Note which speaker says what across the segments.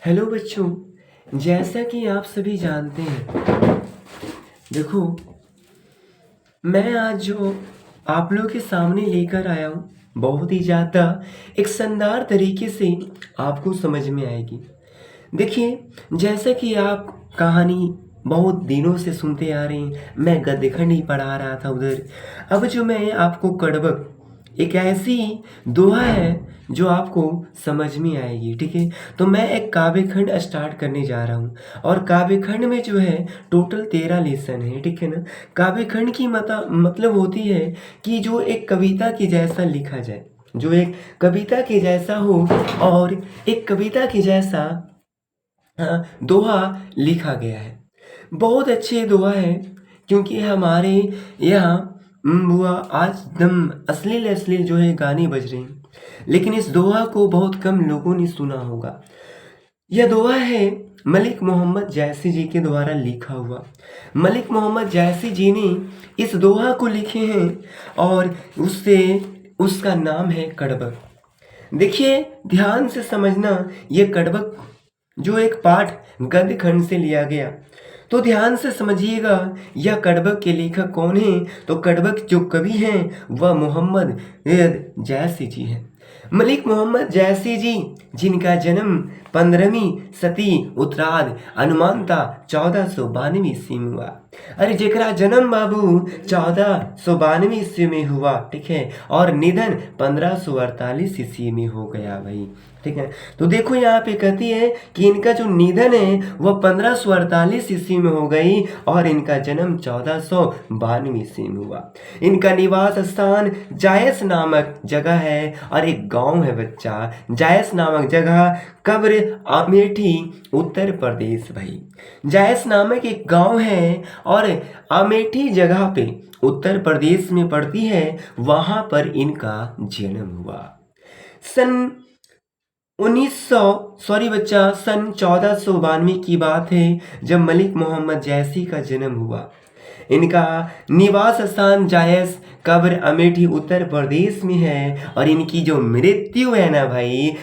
Speaker 1: Hello बच्चों, जैसा कि आप सभी जानते हैं, देखो मैं आज जो आप लोगों के सामने लेकर आया हूँ बहुत ही ज़्यादा एक शानदार तरीके से आपको समझ में आएगी। देखिए, जैसा कि आप कहानी बहुत दिनों से सुनते आ रहे हैं, मैं गद्यखंड ही पढ़ा रहा था उधर। अब जो मैं आपको कड़वक एक ऐसी दोहा है जो आपको समझ में आएगी, ठीक है। तो मैं एक काव्य खंड स्टार्ट करने जा रहा हूँ और काव्य खंड में जो है टोटल 13 लेसन है, ठीक है ना। काव्य खंड की मतलब होती है कि जो एक कविता के जैसा लिखा जाए, जो एक कविता के जैसा हो और एक कविता के जैसा दोहा लिखा गया है। बहुत अच्छे दोहा है क्योंकि हमारे यहाँ हुआ आज दम अश्लील अश्लील जो है गाने बज रहे हैं, लेकिन इस दोहा को बहुत कम लोगों ने सुना होगा। यह दोहा है मलिक मोहम्मद जैसी जी के द्वारा लिखा हुआ। मलिक मोहम्मद जैसी जी ने इस दोहा को लिखे हैं और उसका नाम है कड़बक। देखिए, ध्यान से समझना, ये कड़बक जो एक पाठ गद्य खंड से लिया गया, तो ध्यान से समझिएगा यह कड़बक के लेखक कौन हैं। तो कड़बक जो कवि हैं वह मोहम्मद जैसी जी हैं। मलिक मोहम्मद जैसी जी, जिनका जन्म 15वीं सदी उत्तराध अनुमानता 1492 ईस्वी में हुआ। अरे जेकरा जन्म बाबू 1492 ईस्वी में हुआ, ठीक है, और निधन 1548 ईस्वी में हो गया भाई, ठीक है। तो देखो यहाँ पे कहती है कि इनका जो निधन है वह 1548 ईस्वी में हो गई और इनका जन्म 1492 ईस्वी में हुआ। इनका निवास स्थान जायस नामक जगह है और एक गांव है बच्चा, जायस नामक जगह, कब्र अमेठी उत्तर प्रदेश भाई। जायस नामक एक गांव है और अमेठी जगह पे उत्तर प्रदेश में पड़ती है, वहां पर इनका जन्म हुआ। सन 1492 की बात है जब मलिक मोहम्मद जैसी का जन्म हुआ। इनका निवास स्थान जायस, कब्र अमेठी उत्तर प्रदेश में है और इनकी जो मृत्यु है ना भाई,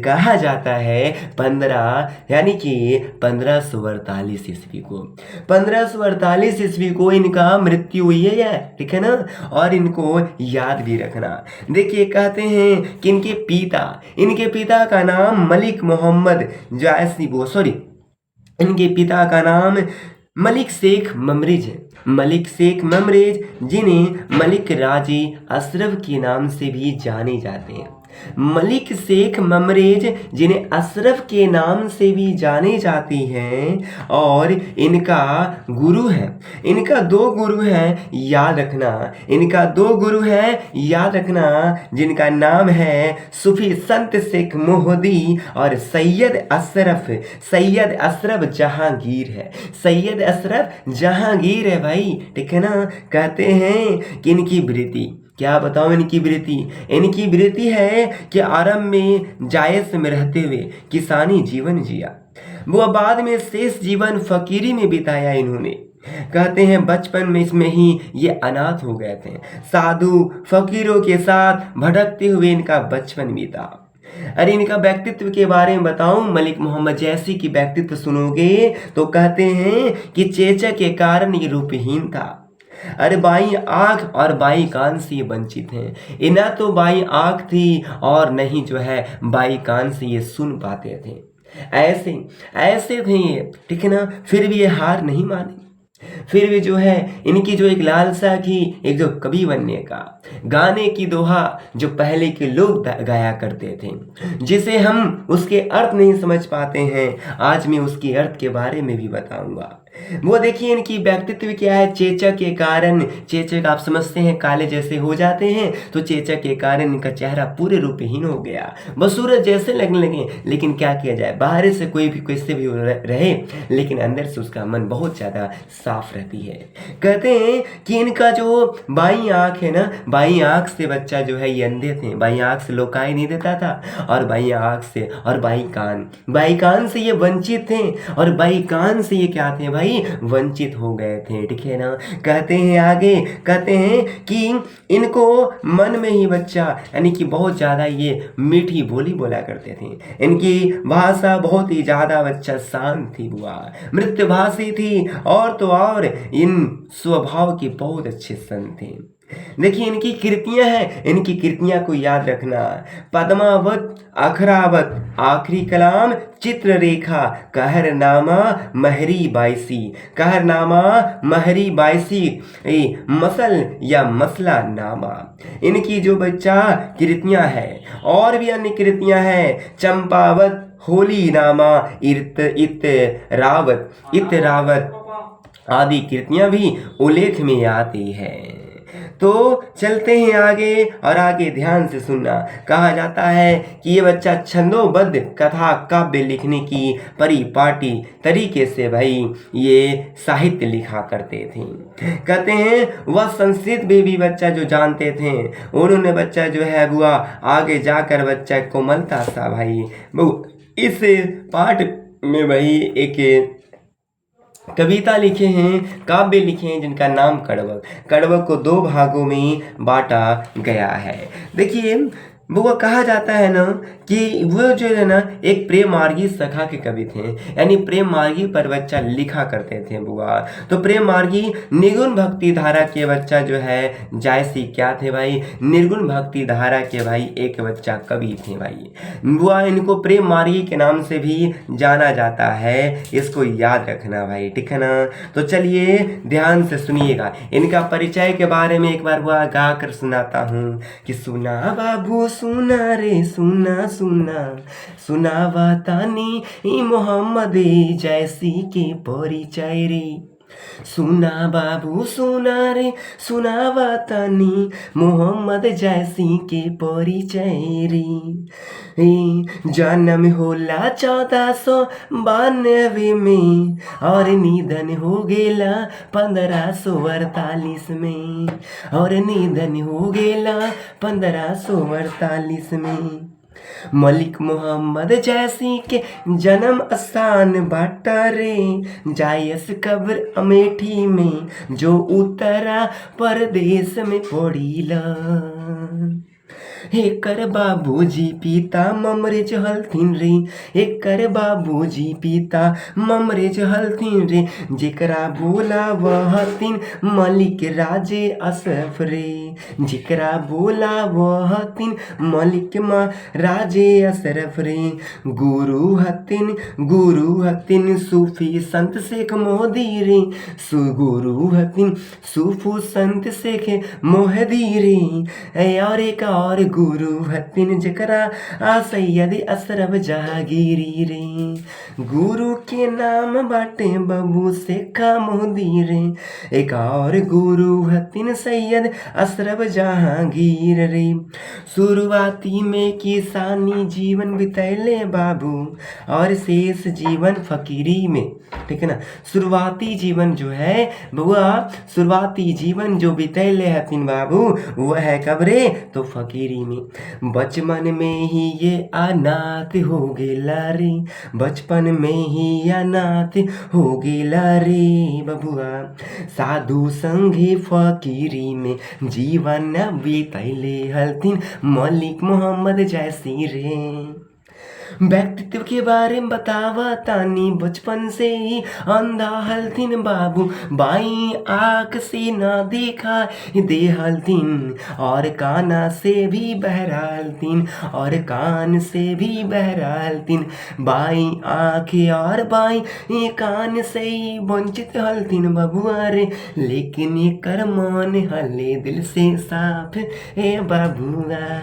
Speaker 1: कहा जाता है 15 यानी कि 1548 ईस्वी को, 1548 ईस्वी को इनका मृत्यु हुई है, ठीक है ना। और इनको याद भी रखना। देखिए, कहते हैं कि इनके पिता का नाम मलिक मोहम्मद जैसी इनके पिता का नाम मलिक शेख ममरेज है। मलिक शेख ममरेज, जिन्हें मलिक राजी अशरफ के नाम से भी जाने जाते हैं। मलिक शेख ममरेज, जिन्हें अशरफ के नाम से भी जाने जाते हैं, और इनका गुरु है, इनका दो गुरु हैं, याद रखना, इनका दो गुरु हैं, याद रखना, जिनका नाम है सूफी संत शेख मोहदी और सैयद अशरफ जहांगीर है। सैयद अशरफ जहांगीर है भाई, ठीक है ना। कहते हैं कि इनकी वृत्ति, क्या बताऊं इनकी वृत्ति, इनकी वृत्ति है कि आरंभ में जायस में रहते हुए किसानी जीवन जिया, वो बाद में शेष जीवन फकीरी में बिताया इन्होंने। कहते हैं बचपन में इसमें ही ये अनाथ हो गए थे, साधु फकीरों के साथ भटकते हुए इनका बचपन बीता। अरे इनका व्यक्तित्व के बारे में बताऊं, मलिक मोहम्मद जैसी की व्यक्तित्व सुनोगे तो कहते हैं कि चेचक के कारण ये रूपहीन था। अरे बाई आंख और बाई कान से ये वंचित हैं। इन्हें तो बाई आंख थी और नहीं जो है बाई कान से ये सुन पाते थे। ऐसे ऐसे थे ये, ठीक है ना। फिर भी ये हार नहीं माने, फिर भी जो है इनकी जो एक लालसा की, एक जो कवि बनने का, गाने की दोहा जो पहले के लोग गाया करते थे, जिसे हम उसके अर्थ नहीं समझ पाते हैं, आज मैं उसके अर्थ के बारे में भी बताऊंगा। वो देखिए इनकी व्यक्तित्व क्या है। चेचक के कारण, चेचक आप समझते हैं काले जैसे हो जाते हैं, तो चेचक के कारण इनका चेहरा पूरे रूपहीन हो गया, बस सूरज जैसे लगने लगे। लेकिन क्या किया जाए, बाहर से कोई भी कैसे भी रहे, लेकिन अंदर से उसका मन बहुत ज़्यादा साफ रहती है। कहते हैं कि इनका जो बाई आँख है ना, बाई आँख से बच्चा जो है ये अंधे थे, बाई आँख से लोकाई नहीं देता था, और बाई आँख से और बाई कान से ये वंचित थे, और बाई कान से ये क्या थे भाई, भाई वंचित हो गए थे, ठीक है ना। कहते हैं आगे, कहते हैं कि इनको मन में ही बच्चा यानी कि बहुत ज़्यादा ये मीठी बोली बोला करते थे। इनकी भाषा बहुत ही ज़्यादा बच्चा शांत थी बुआ, मृत्यभाषी थी, और तो और इन स्वभाव के बहुत अच्छे संत थे। देखिए इनकी कृतियां हैं, इनकी कृतियां को याद रखना। पद्मावत, अखरावत, आखिरी कलाम, चित्ररेखा, कहरनामा, महरी बाईसी, कहरनामा, महरी बाईसी, मसल या मसला नामा। इनकी जो बच्चा कृतियां हैं, और भी अन्य कृतियां हैं, चंपावत, होली नामा, इत रावत आदि कृतियां भी उल्लेख में आती है। तो चलते हैं आगे, और आगे ध्यान से सुनना। कहा जाता है कि ये बच्चा छंदोबद्ध कथा काव्य लिखने की परिपाटी तरीके से भाई ये साहित्य लिखा करते थे। कहते हैं वह संस्कृत में भी बच्चा जो जानते थे, उन्होंने बच्चा जो है बुआ आगे जाकर बच्चा कोमलता सा भाई इस पाठ में भाई एक कविता लिखे हैं, काव्य लिखे हैं, जिनका नाम कड़वक। कड़वक को 2 भागों में बांटा गया है। देखिए वो कहा जाता है ना कि वो जो है ना एक प्रेम मार्गी सखा के कवि थे, यानी प्रेम मार्गी पर बच्चा लिखा करते थे बुआ। तो प्रेम मार्गी निर्गुण भक्ति धारा के बच्चा जो है जायसी क्या थे भाई, निर्गुण भक्ति धारा के भाई एक बच्चा कवि थे भाई बुआ। इनको प्रेम मार्गी के नाम से भी जाना जाता है, इसको याद रखना भाई, ठीक है ना। तो चलिए ध्यान से सुनिएगा, इनका परिचय के बारे में एक बार बुआ गा कर सुनाता हूँ कि सुना बाबू सुना रे सुना सुना, सुनावा तानी मोहम्मद जैसी के परिचय रे। सुना बाबू सुना रे सुनावा तानी मोहम्मद जैसी के परिचय रे। जन्म होला 1492 में, और निधन हो गेला 1548 में, और निधन हो गेला 1548 में। मलिक मोहम्मद जैसी के जन्म स्थान बाटा रे, जायस कब्र अमेठी में जो उत्तरा प्रदेश में पड़ीला। एकर बाबूजी पिता ममरेज हलथिन रे, एकर बाबूजी पिता ममरेज हलथिन रे, जेकरा बोला वह तीन मलिक राजे असफ रे, जेकरा बोला वह तीन मलिक मा राजे असरफ रे। गुरु हतिन सूफी संत शेख मोदी रे, गुरु हतिन सूफू संत शेख मोहदी रे। और एक और गुरु हतिन जकरा सैयद अशरफ जहांगीरी रे। गुरु के नाम बाटे बबू शेखा मोदी रे। एक और गुरु हतिन सैयद अशरफ जहांगीर रे। शुरुआती में किसानी जीवन बितैले बाबू, और शेष जीवन फकीरी में, ठीक है ना। शुरुआती जीवन जो है बुआ, शुरुआती जीवन जो बितैले हतिन बाबू वह है कब्रे तो फकीरी में। बचपन में ही ये अनाथ हो गेला रे, बचपन में ही अनाथ हो गेला रे बबुआ। साधु संगे फकीरी में जीवन बितैले हलथिन मलिक मोहम्मद जैसी रे। व्यक्तित्व के बारे में बतावा तानी, बचपन से ही अंधा हलथिन बाबू, बाई आँख से ना देखा दे हलथिन, और काना से भी बहरा हलथिन, और कान से भी बहरा हलथिन। बाई आँख और बाई कान से ही वंचित हलथिन बबुआ रे, लेकिन एकर मन हले दिल से साफ है बबुआ,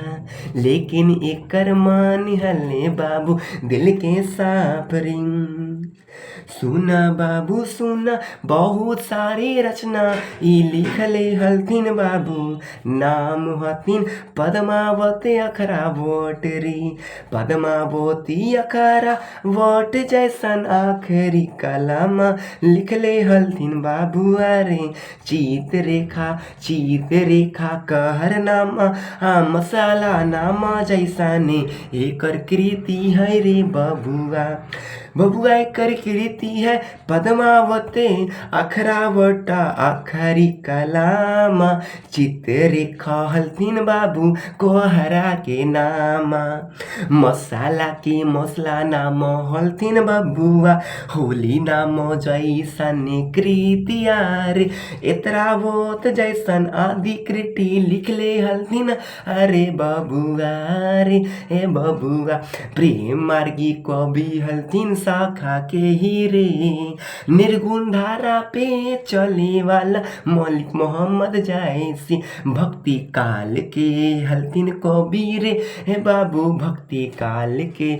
Speaker 1: लेकिन एकर मन हले बाबू दिल के साफ रिंग। सुना बाबू सुना बहुत सारी रचना ई लिखले हलथिन बाबू, नाम हथिन पद्मावती अखरावत रे। पद्मावती अखरावत जैसन आखिरी कलामा लिखले हलथिन बाबू रे। चित्ररेखा कहरनामा मसाला नामा जैसा ने एकर कृति है रे बबुआ। बबुआ एकर कृति है पद्मावते अखरावटा आखरी कलामा चित्र हलथिन बाबू कोहरा के नामा मसाला के मसला नाम हलथिन बबुआ होली नाम जैसन कृतिया रे एतरावत जैसन अधिकृति लिखले हलथिन अरे बबुआ रे ए बबुआ प्रेम मार्गी कवि हलथिन शाखा के हीरे निर्गुण धारा पे चले वाला मौलिक मोहम्मद जैसी भक्ति काल के हलथिन कवि रे हे बाबू भक्ति काल के